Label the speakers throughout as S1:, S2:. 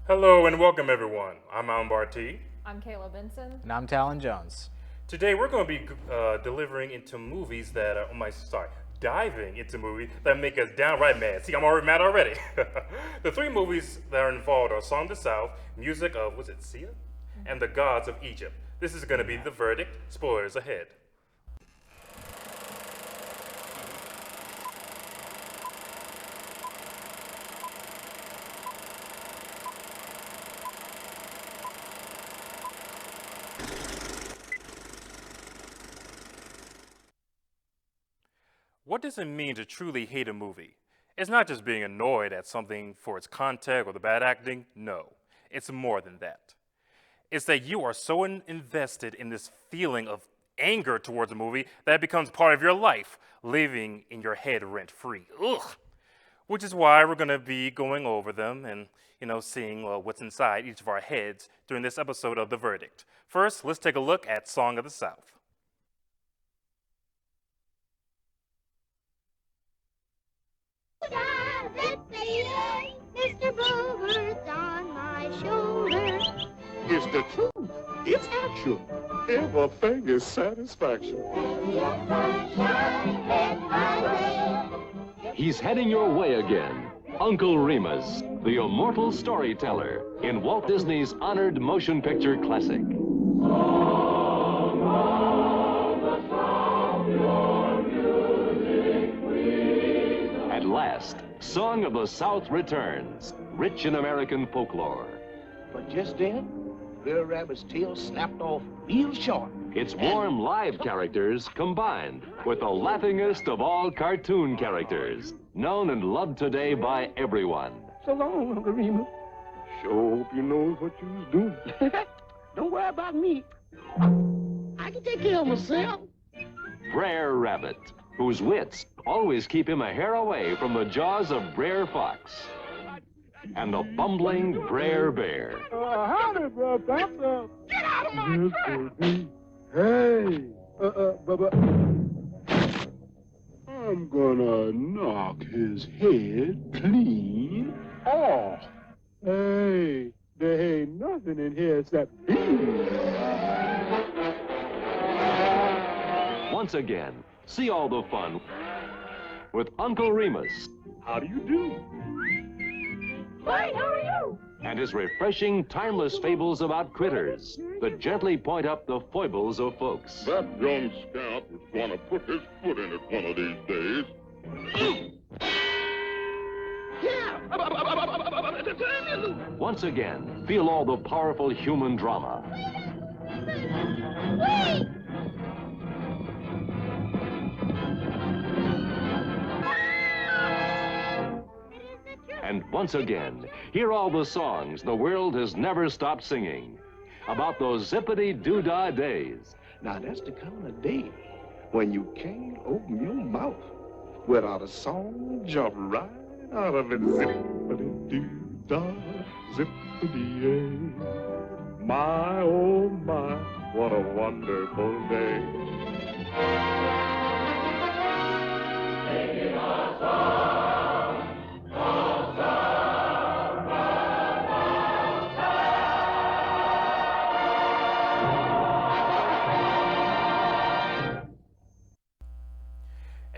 S1: Hello and welcome everyone. I'm Ambar T.
S2: I'm Kayla Benson.
S3: And I'm Talon Jones.
S1: Today we're going to be delivering into movies that are, diving into movies that make us downright mad. See, I'm already mad already. The three movies that are involved are Song of the South, music of, was it Sia? And The Gods of Egypt. This is going to be the verdict. Spoilers ahead. What does it mean to truly hate a movie? It's not just being annoyed at something for its content or the bad acting. No, it's more than that. It's that you are so invested in this feeling of anger towards a movie that it becomes part of your life, living in your head rent-free. Ugh. Which is why we're going to be going over them and, seeing what's inside each of our heads during this episode of The Verdict. First, let's take a look at Song of the South.
S4: Mr. Bluebird's on my shoulder.
S5: It's the truth. It's action. Everything is satisfaction.
S6: He's heading your way again. Uncle Remus, the immortal storyteller in Walt Disney's honored motion picture classic. At last, Song of the South returns, rich in American folklore.
S7: But just then, Brer Rabbit's tail snapped off real short.
S6: Its warm live characters combined with the laughingest of all cartoon characters, known and loved today by everyone.
S7: So long, Uncle Remus.
S5: Sure hope you knows what you was doing.
S7: Don't worry about me. I can take care of myself.
S6: Brer Rabbit, whose wits always keep him a hair away from the jaws of Brer Fox. And the bumbling Brer Bear.
S5: Howdy, bro, Papa.
S7: Get out of my face!
S5: Hey, Bubba. I'm gonna knock his head clean off. Hey, there ain't nothing in here except beans.
S6: Once again, see all the fun with Uncle Remus.
S5: How do you do?
S4: Fine, how are you?
S6: And his refreshing, timeless fables about critters that gently point up the foibles of folks.
S5: That young scamp is gonna put his foot in it one of these days.
S7: Yeah!
S6: Once again, feel all the powerful human drama.
S4: Wait!
S6: And once again, hear all the songs the world has never stopped singing about those zippity-doo-dah days.
S7: Now, that's the kind of day when you can't open your mouth without a song jump right out of it.
S5: Zippity-doo-dah, zippity-yay. My, oh my, what a wonderful day.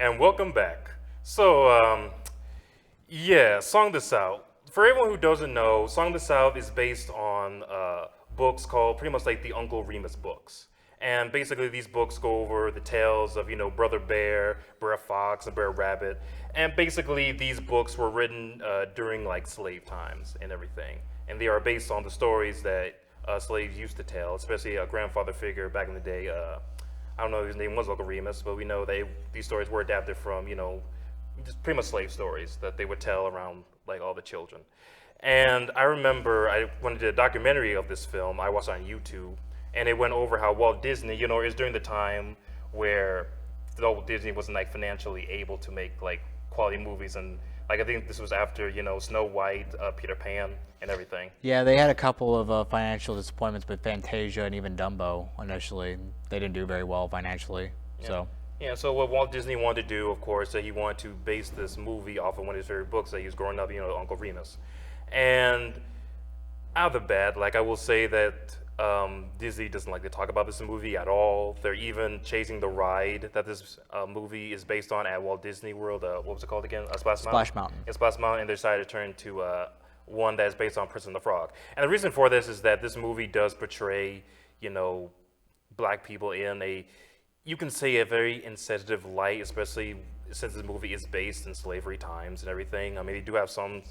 S1: And welcome back. So, Song of the South. For everyone who doesn't know, Song of the South is based on books called pretty much like the Uncle Remus books. And basically these books go over the tales of, Brother Bear, Brer Fox, and Brer Rabbit. And basically these books were written during like slave times and everything. And they are based on the stories that slaves used to tell, especially a grandfather figure back in the day. I don't know if his name was Uncle Remus, but we know these stories were adapted from, just pretty much slave stories that they would tell around like all the children. And I remember when I did a documentary of this film, I watched it on YouTube, and it went over how Walt Disney, is during the time where Walt Disney wasn't like financially able to make like quality movies, and like I think this was after Snow White, Peter Pan, and everything.
S3: Yeah, they had a couple of financial disappointments with Fantasia and even Dumbo initially. They didn't do very well financially.
S1: Yeah. So what Walt Disney wanted to do, of course, that he wanted to base this movie off of one of his favorite books that he was growing up, Uncle Remus. And out of the bat, like I will say that Disney doesn't like to talk about this movie at all. They're even chasing the ride that this movie is based on at Walt Disney World. What was it called again? Splash Mountain?
S3: Splash Mountain.
S1: Yeah, Splash Mountain, and they decided to turn to one that is based on Princess and the Frog. And the reason for this is that this movie does portray, you know, black people in a, you can say, a very insensitive light, especially since this movie is based in slavery times and everything. I mean, they do have some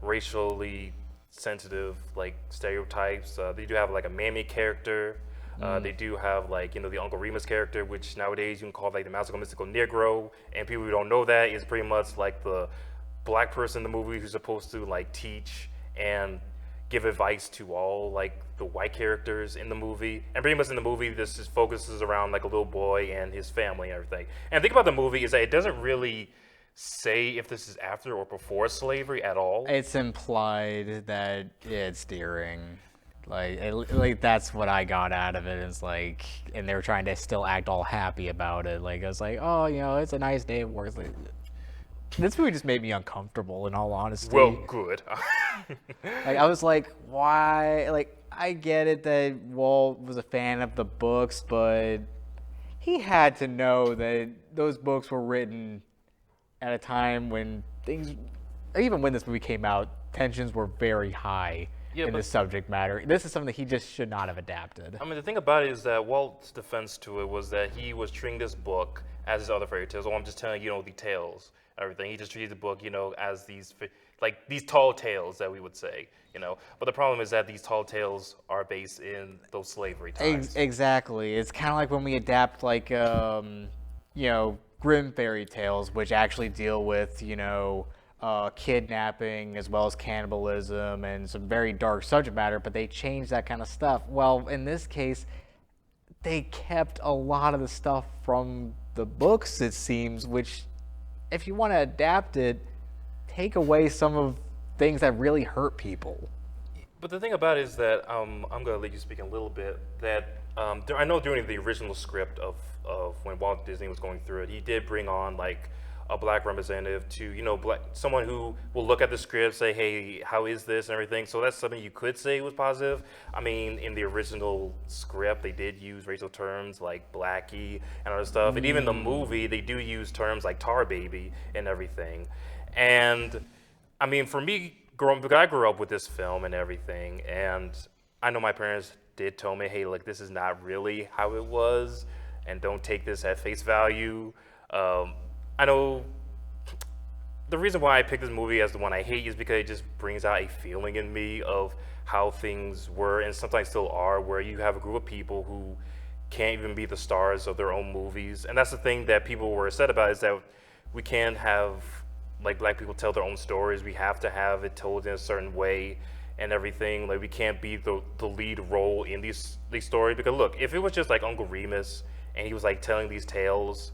S1: racially sensitive like stereotypes. They do have like a mammy character. They do have like, you know, the Uncle Remus character, which nowadays you can call like the magical mystical Negro. And people who don't know that is pretty much like the black person in the movie who's supposed to like teach and give advice to all like the white characters in the movie. And pretty much in the movie, this just focuses around like a little boy and his family and everything. And the thing about the movie is that it doesn't really say if this is after or before slavery at all.
S3: It's implied that it's during. Like that's what I got out of it. It's like, and they were trying to still act all happy about it. Like, I was like, oh, you know, it's a nice day at work. It's like, this movie just made me uncomfortable, in all honesty.
S1: Well, good.
S3: Like, I was like, why? Like, I get it that Walt was a fan of the books, but he had to know that those books were written at a time when things, even when this movie came out, tensions were very high in the subject matter. This is something he just should not have adapted.
S1: I mean, the thing about it is that Walt's defense to it was that he was treating this book as his other fairy tales. Well, I'm just telling you, you know, the tales, everything. He just treated the book, you know, as these tall tales that we would say, you know. But the problem is that these tall tales are based in those slavery times.
S3: Exactly. It's kind of like when we adapt, like, you know, Grimm fairy tales, which actually deal with, you know, kidnapping as well as cannibalism and some very dark subject matter, but they changed that kind of stuff. Well, in this case, they kept a lot of the stuff from the books, it seems, which, if you want to adapt it, take away some of things that really hurt people.
S1: But the thing about it is that I'm going to let you speak a little bit. That I know during the original script of when Walt Disney was going through it, he did bring on like a black representative to, you know, someone who will look at the script, say, hey, how is this and everything. So that's something you could say was positive. I mean, in the original script, they did use racial terms like blackie and other stuff. And even the movie, they do use terms like tar baby and everything. And I mean, for me, I grew up with this film and everything, and I know my parents did tell me, hey, look, this is not really how it was, and don't take this at face value. I know the reason why I picked this movie as the one I hate is because it just brings out a feeling in me of how things were and sometimes still are, where you have a group of people who can't even be the stars of their own movies. And that's the thing that people were upset about, is that we can't have like black people tell their own stories. We have to have it told in a certain way and everything. Like, we can't be the lead role in these stories. Because look, if it was just like Uncle Remus and he was like telling these tales,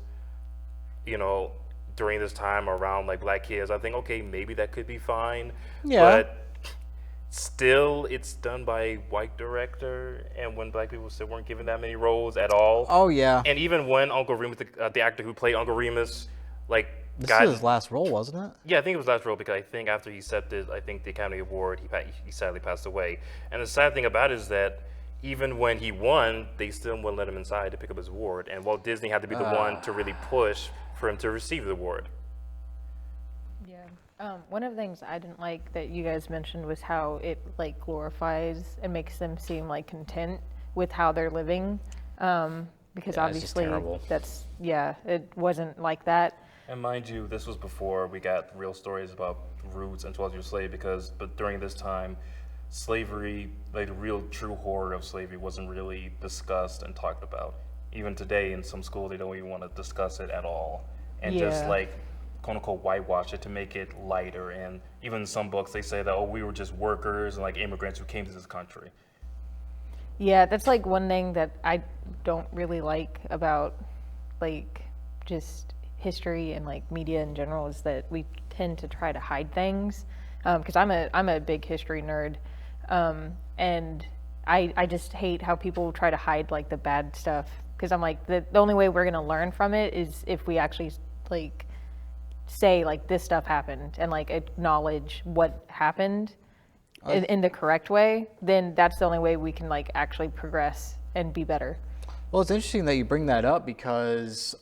S1: you know, during this time around like black kids, I think, okay, maybe that could be fine.
S3: Yeah.
S1: But still, it's done by a white director, and when black people still weren't given that many roles at all.
S3: Oh, yeah.
S1: And even when Uncle Remus, the actor who played Uncle Remus, like,
S3: This is his last role, wasn't it?
S1: yeah, I think it was last role, because I think after he accepted, I think, the Academy Award, he sadly passed away. And the sad thing about it is that even when he won, they still wouldn't let him inside to pick up his award. And Walt Disney had to be the one to really push for him to receive the award.
S2: Yeah. One of the things I didn't like that you guys mentioned was how it like glorifies and makes them seem like content with how they're living. Because
S3: Yeah, it's just
S2: obviously
S3: terrible.
S2: that's, yeah, it wasn't like that.
S1: And mind you, this was before we got real stories about roots and 12-year slave, but during this time, slavery, like the real true horror of slavery, wasn't really discussed and talked about. Even today in some schools, they don't even want to discuss it at all. And just
S2: Yeah.
S1: like, quote unquote, whitewash it to make it lighter. And even in some books, they say that, oh, we were just workers and like immigrants who came to this country.
S2: Yeah, that's like one thing that I don't really like about like just history and like media in general, is that we tend to try to hide things. Because I'm a big history nerd, and I just hate how people try to hide like the bad stuff. Because I'm like, the only way we're gonna learn from it is if we actually like say like this stuff happened and like acknowledge what happened. in the correct way, then that's the only way we can like actually progress and be better.
S3: Well, it's interesting that you bring that up because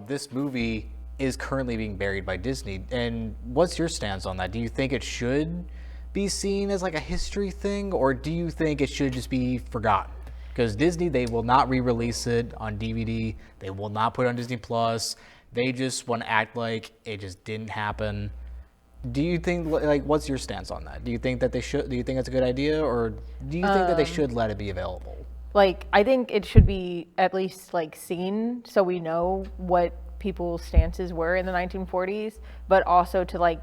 S3: this movie is currently being buried by Disney. And what's your stance on that? Do you think it should be seen as like a history thing, or do you think it should just be forgotten? Because Disney, they will not re-release it on DVD. They will not put it on Disney Plus. They just want to act like it just didn't happen. Do you think, like, what's your stance on that? Do you think that they should, do you think that's a good idea, or do you think that they should let it be available?
S2: Like, I think it should be at least like seen so we know what people's stances were in the 1940s, but also to like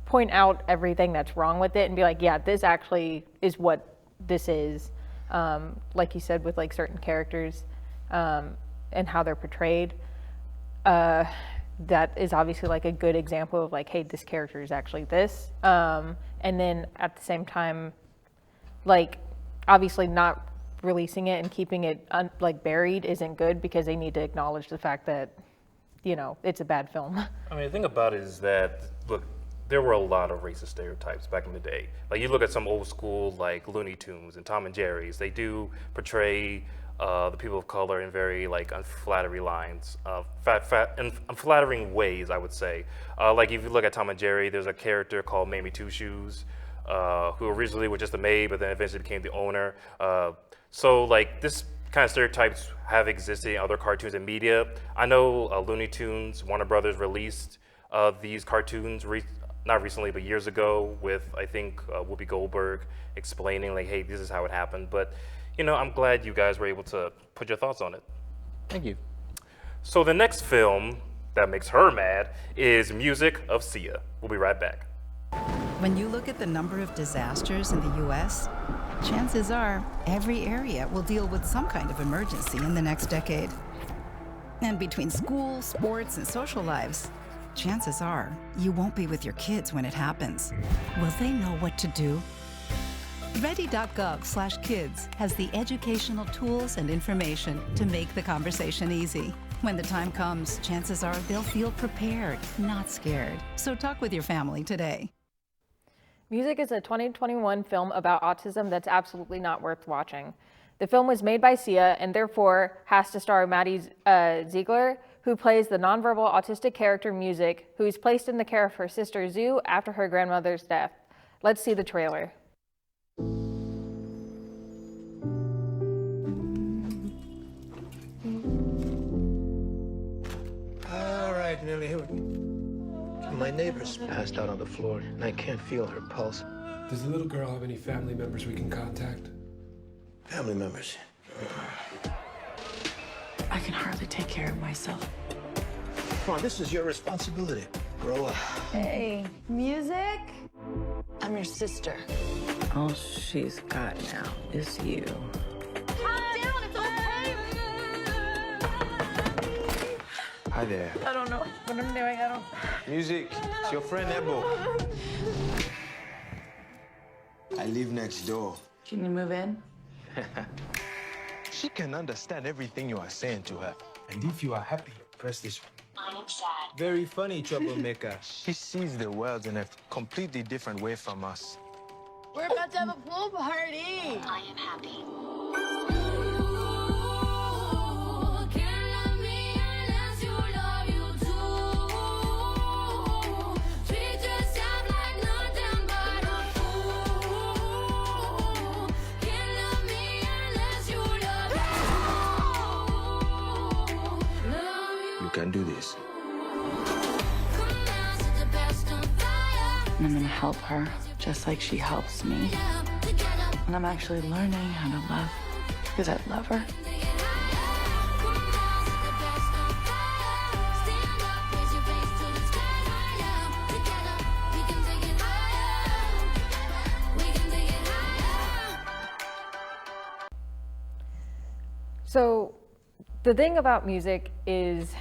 S2: point out everything that's wrong with it and be like, yeah, this actually is what this is. Like you said, with like certain characters and how they're portrayed. That is obviously like a good example of like, hey, this character is actually this. And then at the same time, like obviously not releasing it and keeping it like buried isn't good, because they need to acknowledge the fact that, you know, it's a bad film.
S1: I mean, the thing about it is that, look, there were a lot of racist stereotypes back in the day. Like, you look at some old school, like, Looney Tunes and Tom and Jerry's, they do portray the people of color in very, like, unflattering lines, unflattering ways, I would say. Like, if you look at Tom and Jerry, there's a character called Mamie Two Shoes, who originally was just a maid, but then eventually became the owner. So, like, this kind of stereotypes have existed in other cartoons and media. I know Looney Tunes, Warner Brothers released these cartoons not recently, but years ago, with, I think, Whoopi Goldberg explaining, like, hey, this is how it happened. But, you know, I'm glad you guys were able to put your thoughts on it.
S3: Thank you.
S1: So the next film that makes her mad is Music of Sia. We'll be right back.
S8: When you look at the number of disasters in the U.S., chances are every area will deal with some kind of emergency in the next decade. And between school, sports, and social lives, chances are you won't be with your kids when it happens. Will they know what to do? Ready.gov/kids has the educational tools and information to make the conversation easy. When the time comes, chances are they'll feel prepared, not scared. So talk with your family today.
S2: Music is a 2021 film about autism that's absolutely not worth watching. The film was made by Sia and therefore has to star Maddie Ziegler, who plays the nonverbal autistic character Music, who is placed in the care of her sister Zoo after her grandmother's death. Let's see the trailer.
S9: All right, Millie, here we go. My neighbor's passed out on the floor, and I can't feel her pulse.
S10: Does the little girl have any family members we can contact?
S9: Family members.
S11: I can hardly take care of myself.
S9: Come on, this is your responsibility. Grow up.
S11: Hey, Music? I'm your sister. All she's got now is you.
S9: Hi there.
S11: I don't know what I'm doing. I don't.
S12: Music, it's your friend Ebo. I live next door.
S11: Can you move in?
S12: She can understand everything you are saying to her. And if you are happy, press this one.
S11: I am sad.
S12: Very funny, troublemaker. She sees the world in a completely different way from us.
S11: We're about to have a pool party. I am happy.
S12: You can do this.
S11: And I'm gonna help her just like she helps me. And I'm actually learning how to love because I love her.
S2: So the thing about Music is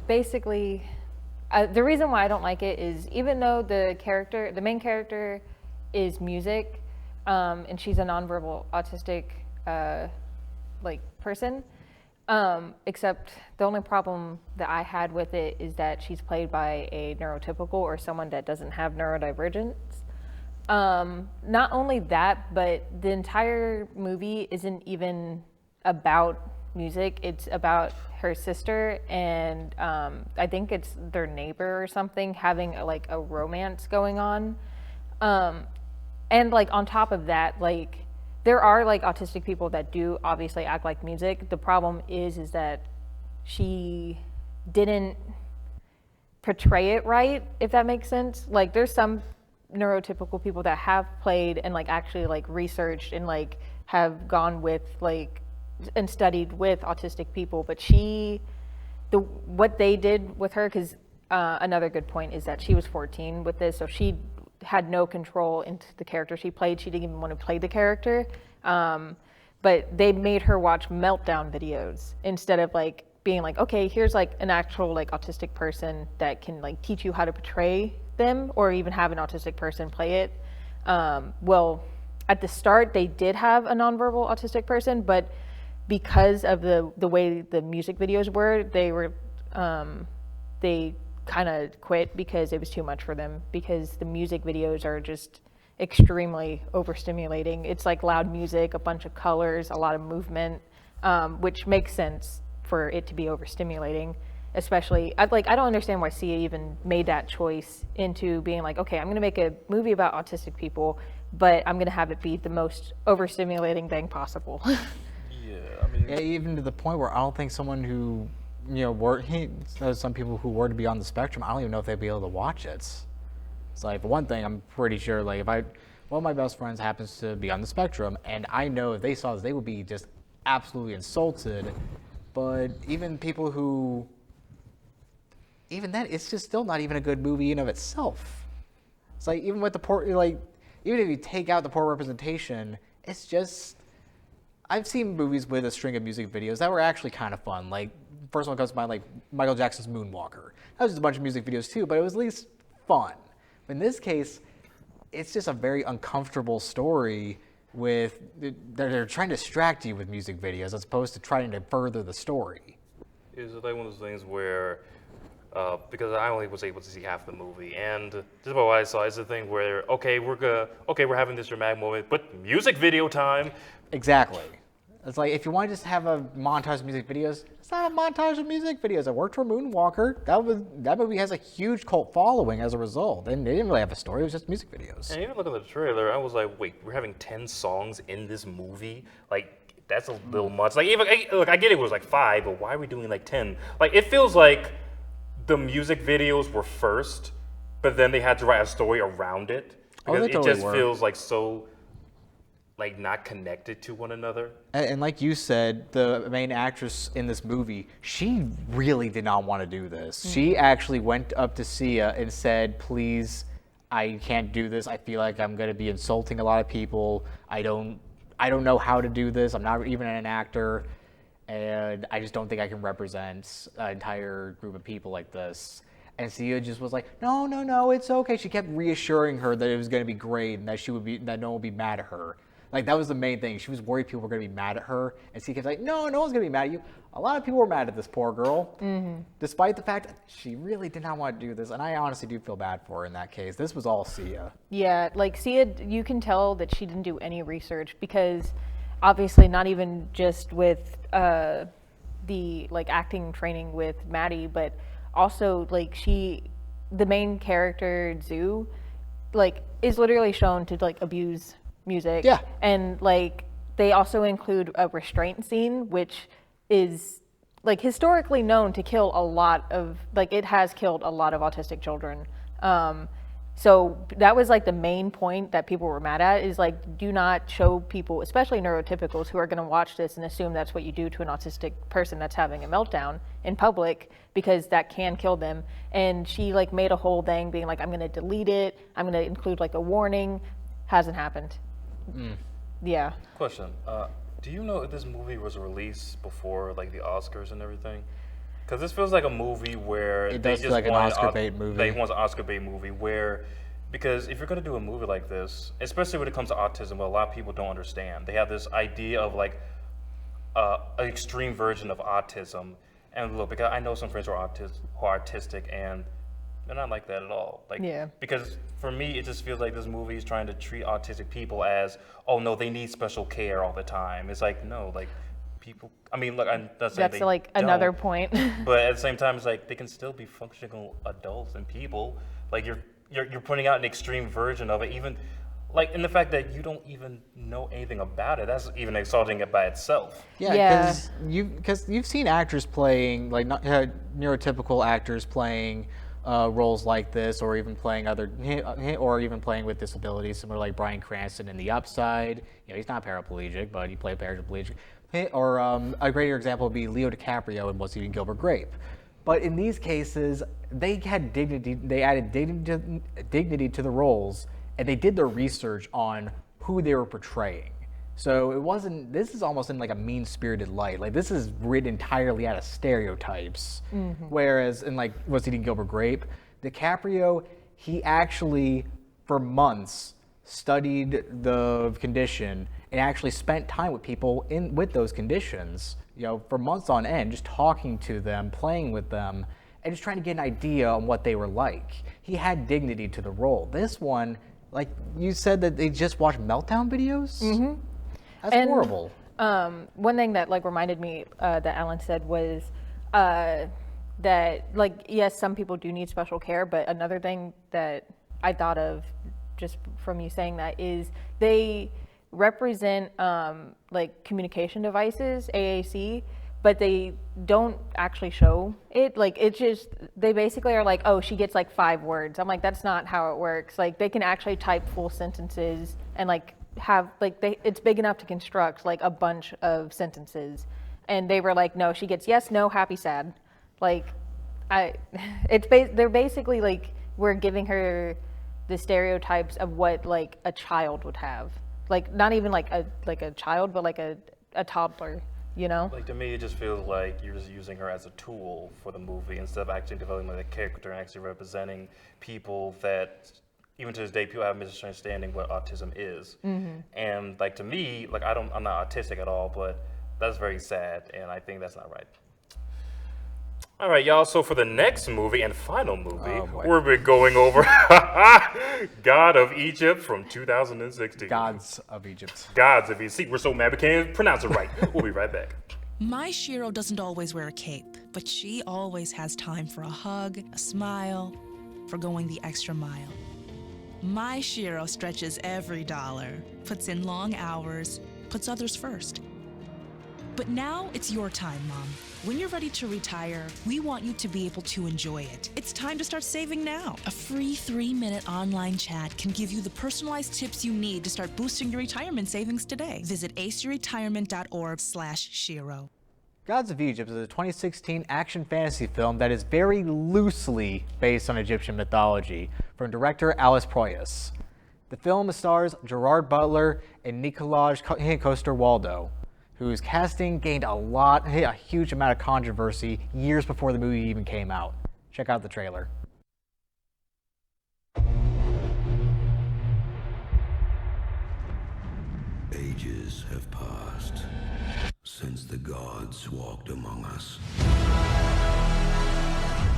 S2: basically, the reason why I don't like it is even though the main character is Music, and she's a nonverbal autistic like person, except the only problem that I had with it is that she's played by a neurotypical or someone that doesn't have neurodivergence. Not only that, but the entire movie isn't even about music. It's about her sister and I think it's their neighbor or something having like a romance going on. And like on top of that, like there are like autistic people that do obviously act like music. The problem is that she didn't portray it right, if that makes sense. Like there's some neurotypical people that have played and like actually like researched and like have gone with like and studied with autistic people, but what they did with her, because another good point is that she was 14 with this, so she had no control into the character she played. She didn't even want to play the character, but they made her watch meltdown videos instead of like being like, okay, here's like an actual like autistic person that can like teach you how to portray them, or even have an autistic person play it. Well, at the start they did have a nonverbal autistic person, but because of the way the music videos were, they kind of quit because it was too much for them, because the music videos are just extremely overstimulating. It's like loud music, a bunch of colors, a lot of movement, which makes sense for it to be overstimulating. Especially, I don't understand why Sia even made that choice into being like, okay, I'm gonna make a movie about autistic people, but I'm gonna have it be the most overstimulating thing possible.
S3: Yeah, even to the point where I don't think someone who, there's some people who were to be on the spectrum, I don't even know if they'd be able to watch it. It's like, for one thing, I'm pretty sure, like, one of my best friends happens to be on the spectrum, and I know if they saw this, they would be just absolutely insulted. But even people who, even then, it's just still not even a good movie in of itself. It's like, even with the poor, like, even if you take out the poor representation, it's just, I've seen movies with a string of music videos that were actually kind of fun. Like, first one comes to mind, like Michael Jackson's Moonwalker. That was just a bunch of music videos too, but it was at least fun. But in this case, it's just a very uncomfortable story with, they're trying to distract you with music videos as opposed to trying to further the story.
S1: It's like one of those things where, because I only was able to see half the movie, and just about what I saw is the thing where, okay, we're having this dramatic moment, but music video time.
S3: Exactly. It's like, if you want to just have a montage of music videos, it's not a montage of music videos. It worked for Moonwalker. That movie has a huge cult following as a result. And they didn't really have a story. It was just music videos.
S1: And even looking at the trailer, I was like, wait, we're having 10 songs in this movie? Like, that's a little much. Like, even, look, I get it was like 5, but why are we doing like 10? Like, it feels like the music videos were first, but then they had to write a story around it. Because it just feels like so, like, not connected to one another.
S3: And like you said, the main actress in this movie, she really did not want to do this. She actually went up to Sia and said, please, I can't do this. I feel like I'm going to be insulting a lot of people. I don't know how to do this. I'm not even an actor. And I just don't think I can represent an entire group of people like this. And Sia just was like, no, it's okay. She kept reassuring her that it was going to be great and that no one would be mad at her. Like, that was the main thing. She was worried people were going to be mad at her. And Sia kept like, no one's going to be mad at you. A lot of people were mad at this poor girl, despite the fact that she really did not want to do this. And I honestly do feel bad for her in that case. This was all Sia.
S2: Yeah, like Sia, you can tell that she didn't do any research, because obviously not even just with the like acting training with Maddie, but also like the main character Zoo, like is literally shown to like abuse music.
S3: Yeah.
S2: And like they also include a restraint scene, which is like historically known to kill a lot of, like it has killed a lot of autistic children. So that was like the main point that people were mad at, is like, do not show people, especially neurotypicals, who are going to watch this and assume that's what you do to an autistic person that's having a meltdown in public, because that can kill them. And she like made a whole thing being like, I'm going to delete it. I'm going to include like a warning. Hasn't happened. Yeah.
S1: Question. Do you know if this movie was released before like the Oscars and everything? Because this feels like a movie where
S3: it does feel like an Oscar bait movie.
S1: They want an Oscar bait movie where, because if you're going to do a movie like this, especially when it comes to autism, what a lot of people don't understand, they have this idea of like an extreme version of autism. And look, because I know some friends who are autistic, and
S13: They're not like that at all. Like,
S2: Yeah.
S13: Because for me, it just feels like this movie is trying to treat autistic people as, oh no, they need special care all the time. It's like, no, like people, I mean, look, I'm not saying
S2: That's
S13: they
S2: like
S13: don't,
S2: another point.
S13: but at the same time, it's like they can still be functional adults and people. Like you're putting out an extreme version of it, even like in the fact that you don't even know anything about it. That's even insulting it by itself.
S3: Yeah, because you've seen actors playing like neurotypical actors playing roles like this, or even playing with disabilities, similar like Bryan Cranston in The Upside. You know, he's not paraplegic, but he played paraplegic. Or a greater example would be Leo DiCaprio in What's Eating Gilbert Grape. But in these cases, they had dignity. They added dignity to the roles, and they did their research on who they were portraying. So it wasn't. This is almost in like a mean-spirited light. Like this is written entirely out of stereotypes. Mm-hmm. Whereas in like What's Eating Gilbert Grape, DiCaprio, he actually for months studied the condition and actually spent time with people with those conditions. You know, for months on end, just talking to them, playing with them, and just trying to get an idea on what they were like. He had dignity to the role. This one, like you said, that they just watched meltdown videos. Mm-hmm. That's horrible.
S2: One thing that like reminded me that Alan said was that like yes, some people do need special care, but another thing that I thought of just from you saying that is they represent like communication devices, AAC, but they don't actually show it. Like it's just, they basically are like, oh, she gets like 5 words. I'm like, that's not how it works. Like they can actually type full sentences and like have like it's big enough to construct like a bunch of sentences. And they were like, no, she gets yes, no, happy, sad. Like they're basically like, we're giving her the stereotypes of what like a child would have. Like not even like a child, but like a toddler, you know?
S13: Like to me, it just feels like you're just using her as a tool for the movie instead of actually developing like a character and actually representing people that, even to this day, people have a misunderstanding what autism is. Mm-hmm. And like to me, like I'm not autistic at all, but that's very sad, and I think that's not right.
S1: All right, y'all, so for the next movie and final movie, we're going over God of Egypt from 2016.
S3: Gods of Egypt.
S1: Gods of Egypt. See, we're so mad we can't even pronounce it right. We'll be right back.
S14: My Shiro doesn't always wear a cape, but she always has time for a hug, a smile, for going the extra mile. My Shiro stretches every dollar, puts in long hours, puts others first. But now it's your time, Mom. When you're ready to retire, we want you to be able to enjoy it. It's time to start saving now. A free 3-minute online chat can give you the personalized tips you need to start boosting your retirement savings today. Visit aceyourretirement.org/Shiro.
S3: Gods of Egypt is a 2016 action fantasy film that is very loosely based on Egyptian mythology from director Alice Proyas. The film stars Gerard Butler and Nicolaj Coster-Waldau, whose casting gained a huge amount of controversy years before the movie even came out. Check out the trailer.
S15: Ages have passed since the gods walked among us.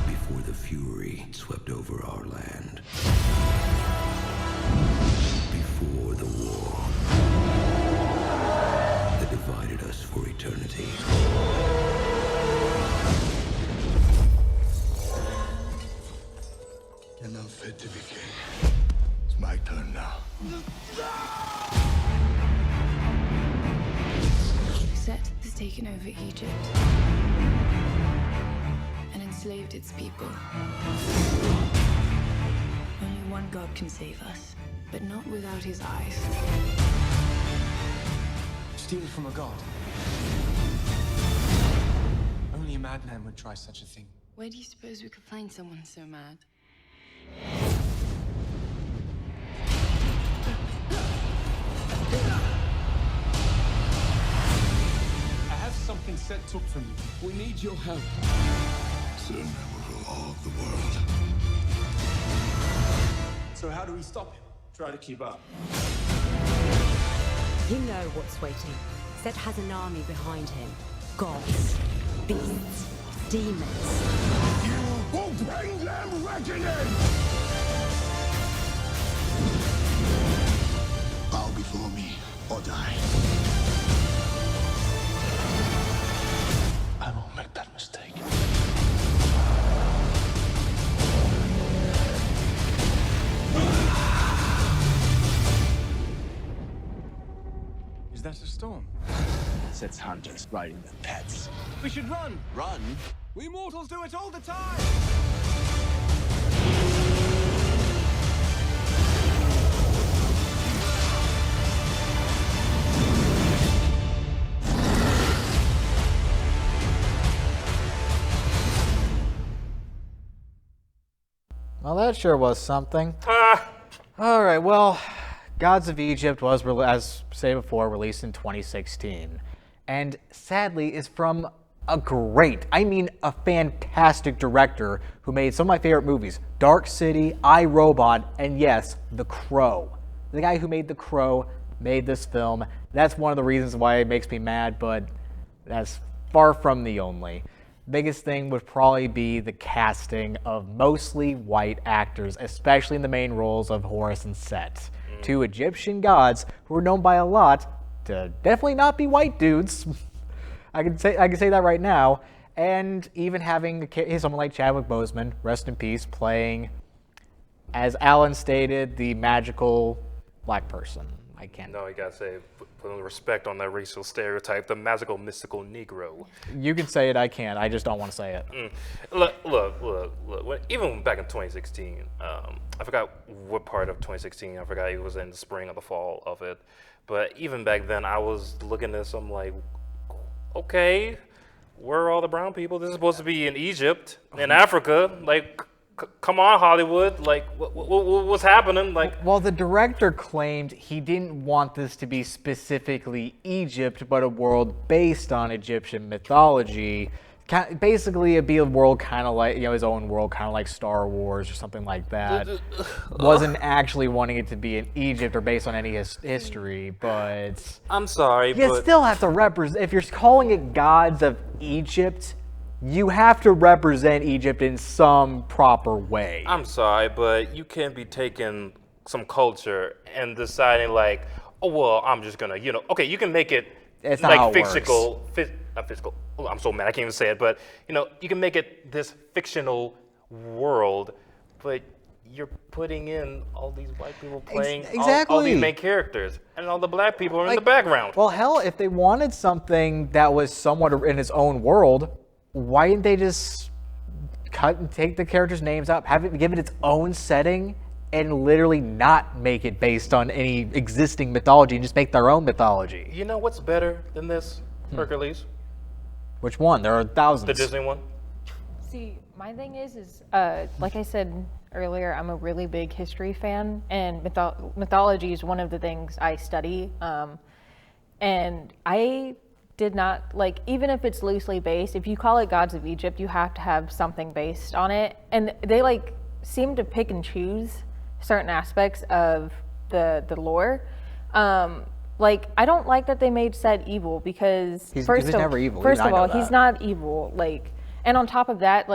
S15: Before the fury swept over our land. Before the war that divided us for eternity.
S7: You're not fit to be king. It's my turn now.
S11: Set has taken over Egypt and enslaved its people. Only one God can save us, but not without his eyes.
S12: Steal from a god. Only a madman would try such a thing.
S11: Where do you suppose we could find someone so mad?
S12: I have something set up from you. We need your help.
S15: Soon I will rule all of the world.
S12: So how do we stop him? Try to keep up.
S16: You know what's waiting. Set has an army behind him. Gods, beasts, demons.
S15: You
S5: will bring them reckoning! Bow before me or die. I won't make that mistake.
S12: Is that a storm?
S17: It's hunters riding their pets.
S12: We should run.
S17: Run?
S12: We mortals do it all the time.
S3: Well, that sure was something. All right, well, Gods of Egypt was, as stated before, released in 2016. And sadly is from a great, I mean a fantastic director who made some of my favorite movies. Dark City, I, Robot, and yes, The Crow. The guy who made The Crow made this film. That's one of the reasons why it makes me mad, but that's far from the only. Biggest thing would probably be the casting of mostly white actors, especially in the main roles of Horus and Set. Two Egyptian gods who are known by a lot to definitely not be white dudes. I can say that right now. And even having someone like Chadwick Boseman, rest in peace, playing, as Alan stated, the magical black person. I can't.
S1: No, you gotta say, put a respect on that racial stereotype, the magical, mystical Negro.
S3: You can say it, I can't. I just don't want to say it.
S1: Look. Even back in 2016, I forgot what part of 2016, I forgot it was in the spring or the fall of it. But even back then, I was looking at this, I'm like, okay, where are all the brown people? This is supposed to be in Egypt, in Africa. Like, come on, Hollywood. Like, what's happening? Like,
S3: well, the director claimed he didn't want this to be specifically Egypt, but a world based on Egyptian mythology. Basically, it'd be a world kind of like, his own world, kind of like Star Wars or something like that. Wasn't actually wanting it to be in Egypt or based on any history, but
S1: I'm sorry,
S3: you
S1: but
S3: still have to represent. If you're calling it Gods of Egypt, you have to represent Egypt in some proper way.
S1: I'm sorry, but you can't be taking some culture and deciding like, oh well, I'm just gonna, okay, you can make it
S3: It's not how
S1: like
S3: it
S1: physical, not physical. Oh, I'm so mad, I can't even say it. But you can make it this fictional world, but you're putting in all these white people playing all these main characters, and all the black people are in the background.
S3: Well, hell, if they wanted something that was somewhat in its own world, why didn't they just cut and take the characters' names out, give it its own setting, and literally not make it based on any existing mythology and just make their own mythology?
S1: You know what's better than this, Hercules?
S3: Which one? There are thousands.
S1: The Disney one?
S2: See, my thing is like I said earlier, I'm a really big history fan, and mythology is one of the things I study. And I did not, even if it's loosely based, if you call it Gods of Egypt, you have to have something based on it. And they seem to pick and choose certain aspects of the lore. I don't like that they made Set evil, because
S3: he's never evil.
S2: First of all, he's not evil. And on top of that,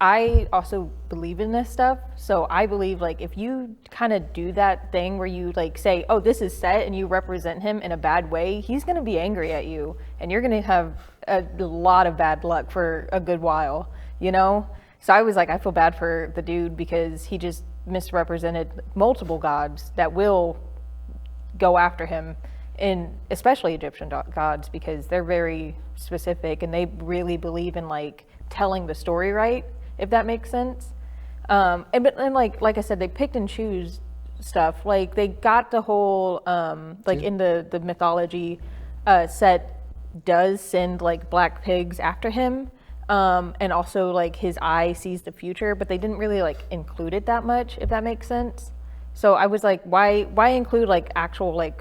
S2: I also believe in this stuff. So I believe if you kind of do that thing where you say, oh, this is Set, and you represent him in a bad way, he's going to be angry at you, and you're going to have a lot of bad luck for a good while, So I was I feel bad for the dude, because he just misrepresented multiple gods that will go after him, especially Egyptian gods, because they're very specific and they really believe in telling the story right, if that makes sense. And like I said, they picked and choose stuff. They got the whole in the mythology, Set does send black pigs after him. And also his eye sees the future, but they didn't really include it that much, if that makes sense. So I was why include actual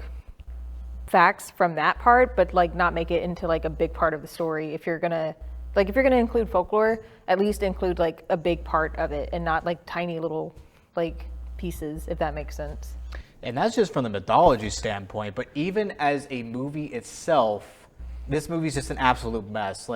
S2: facts from that part, but not make it into a big part of the story? If you're gonna include folklore, at least include a big part of it, and not tiny little pieces, if that makes sense.
S3: And that's just from the mythology standpoint, but even as a movie itself, this movie's just an absolute mess.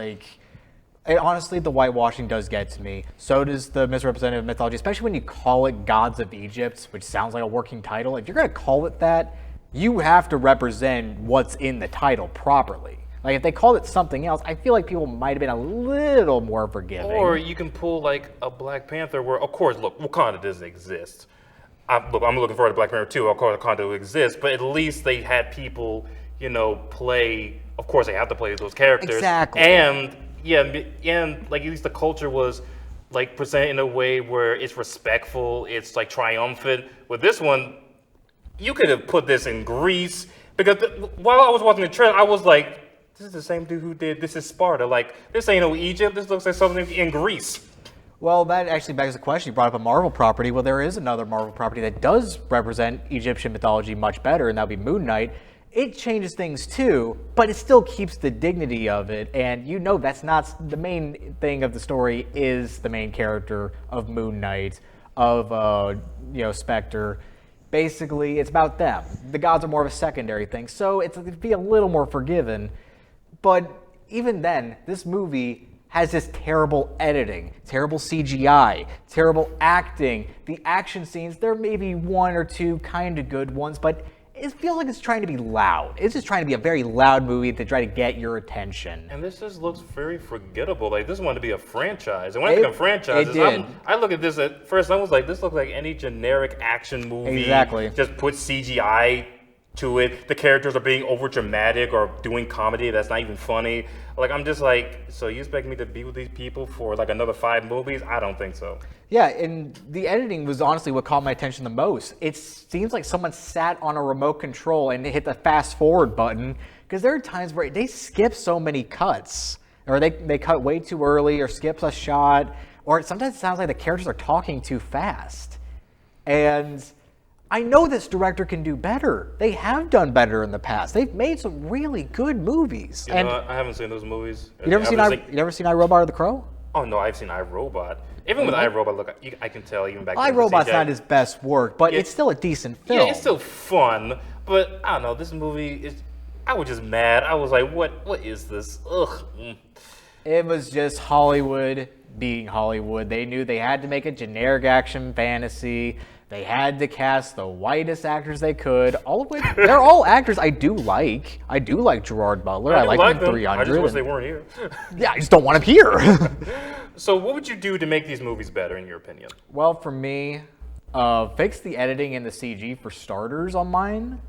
S3: And honestly, the whitewashing does get to me. So does the misrepresentative mythology, especially when you call it Gods of Egypt, which sounds like a working title. If you're going to call it that, you have to represent what's in the title properly. Like, if they called it something else, I feel like people might have been a little more forgiving.
S1: Or you can pull, like, a Black Panther where, of course, look, Wakanda doesn't exist. I'm looking forward to Black Panther 2. Of course, Wakanda exists, but at least they had people, you know, play. Of course, they have to play those characters.
S3: Exactly.
S1: And like at least the culture was like presented in a way where it's respectful, it's like triumphant. With this one, you could have put this in Greece because while I was watching the trailer, I was like, this is the same dude who did This Is Sparta. Like, this ain't no Egypt. This looks like something in Greece.
S3: Well, that actually begs the question. You brought up a Marvel property. Well, there is another Marvel property that does represent Egyptian mythology much better, and that would be Moon Knight. It changes things too, but it still keeps the dignity of it. And you know that's not the main thing of the story is the main character of Moon Knight, of Spectre. Basically, it's about them. The gods are more of a secondary thing, so it'd be a little more forgiven. But even then, this movie has this terrible editing, terrible CGI, terrible acting. The action scenes, there may be one or two kind of good ones, but it feels like it's trying to be loud. It's just trying to be a very loud movie to try to get your attention.
S1: And this just looks very forgettable. Like, this wanted to be a franchise. And when I think of franchises, I look at this at first, I was like, this looks like any generic action movie.
S3: Exactly.
S1: Just put CGI to it. The characters are being over dramatic or doing comedy that's not even funny. Like, I'm just like, so you expect me to be with these people for like another 5 movies? I don't think so.
S3: Yeah, and the editing was honestly what caught my attention the most. It seems like someone sat on a remote control and hit the fast forward button, because there are times where they skip so many cuts, or they cut way too early, or skips a shot, or sometimes it sounds like the characters are talking too fast. And I know this director can do better. They have done better in the past. They've made some really good movies.
S1: You know, I haven't seen those movies.
S3: You never seen iRobot or The Crow?
S1: Oh no, I've seen iRobot. Even with iRobot, look, I can tell even back then.
S3: iRobot's not his best work, but it's still a decent film.
S1: Yeah, it's still fun, but I don't know. This movie is. I was just mad. I was like, what is this? Ugh.
S3: It was just Hollywood being Hollywood. They knew they had to make a generic action fantasy. They had to cast the whitest actors they could, all of which, they're all actors I do like. I do like Gerard Butler. I like him in 300.
S1: I just wish they weren't here.
S3: Yeah, I just don't want him here.
S1: So what would you do to make these movies better, in your opinion?
S3: Well, for me, fix the editing and the CG for starters on mine,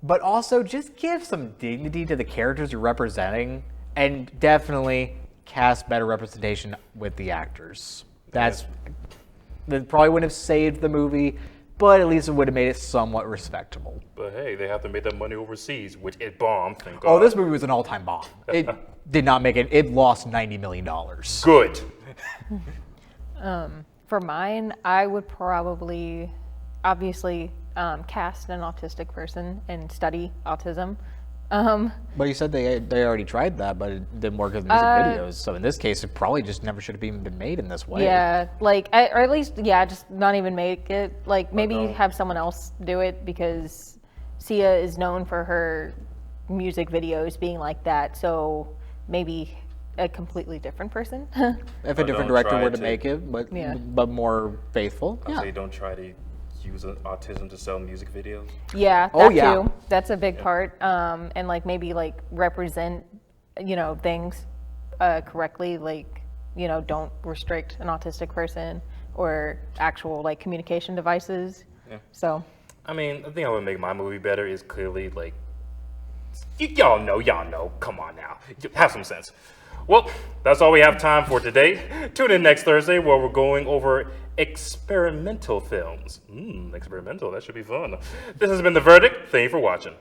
S3: but also just give some dignity to the characters you're representing, and definitely cast better representation with the actors. That probably wouldn't have saved the movie, but at least it would have made it somewhat respectable.
S1: But hey, they have to make that money overseas, which it bombed, thank God.
S3: Oh, this movie was an all-time bomb. It did not make it. It lost $90 million.
S1: Good.
S2: For mine, I would probably, obviously, cast an autistic person and study autism.
S3: But you said they already tried that, but it didn't work with music videos. So in this case, it probably just never should have even been made in this way.
S2: Yeah, like, or at least, just not even make it. Like, maybe have someone else do it, because Sia is known for her music videos being like that. So maybe a completely different person.
S3: If a different director were to make it, but more faithful.
S13: I'd say don't try to use autism to sell music videos.
S2: Yeah, that too. That's a big part. And like maybe like represent, things correctly. Like, don't restrict an autistic person or actual like communication devices.
S1: Yeah.
S2: So.
S1: I mean, the thing that would make my movie better is clearly like, y'all know. Come on now, have some sense. Well, that's all we have time for today. Tune in next Thursday where we're going over experimental films. Experimental, that should be fun. This has been The Verdict. Thank you for watching.